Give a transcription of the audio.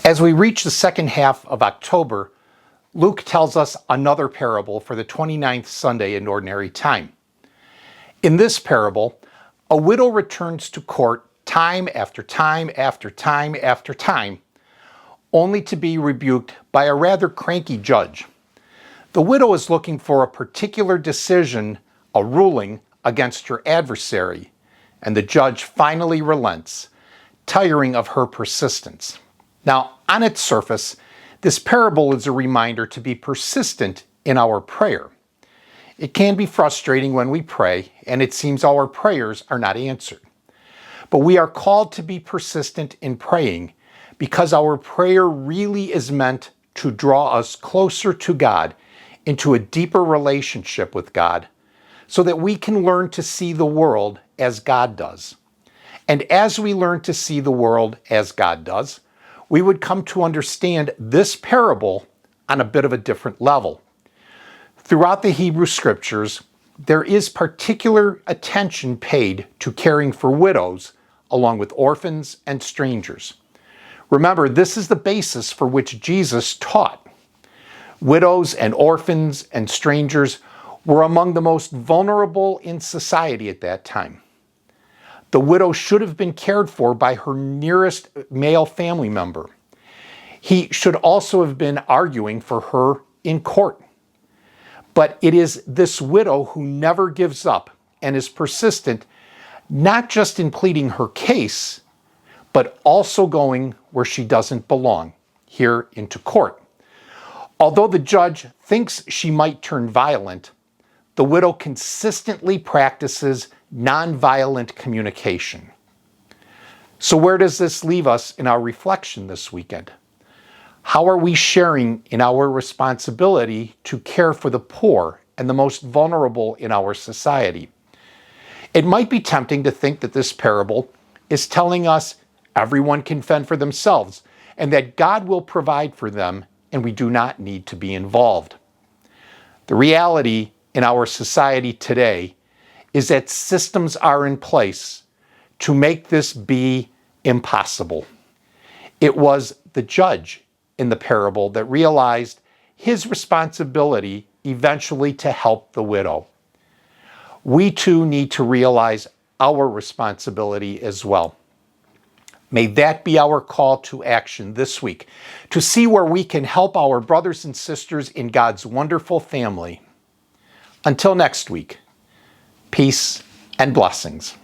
As we reach the second half of October, Luke tells us another parable for the 29th Sunday in Ordinary Time. In this parable, a widow returns to court time after time after time after time, only to be rebuked by a rather cranky judge. The widow is looking for a particular decision, a ruling, against her adversary, and the judge finally relents, tiring of her persistence. Now, on its surface, this parable is a reminder to be persistent in our prayer. It can be frustrating when we pray and it seems our prayers are not answered. But we are called to be persistent in praying because our prayer really is meant to draw us closer to God, into a deeper relationship with God, so that we can learn to see the world as God does. And as we learn to see the world as God does, we would come to understand this parable on a bit of a different level. Throughout the Hebrew Scriptures, there is particular attention paid to caring for widows, along with orphans and strangers. Remember, this is the basis for which Jesus taught. Widows and orphans and strangers were among the most vulnerable in society at that time. The widow should have been cared for by her nearest male family member. He should also have been arguing for her in court. But it is this widow who never gives up and is persistent, not just in pleading her case, but also going where she doesn't belong, here into court. Although the judge thinks she might turn violent, the widow consistently practices nonviolent communication. So where does this leave us in our reflection this weekend? How are we sharing in our responsibility to care for the poor and the most vulnerable in our society? It might be tempting to think that this parable is telling us everyone can fend for themselves and that God will provide for them and we do not need to be involved. The reality in our society today is that systems are in place to make this be impossible. It was the judge in the parable that realized his responsibility eventually to help the widow. We too need to realize our responsibility as well. May that be our call to action this week, to see where we can help our brothers and sisters in God's wonderful family. Until next week, peace and blessings.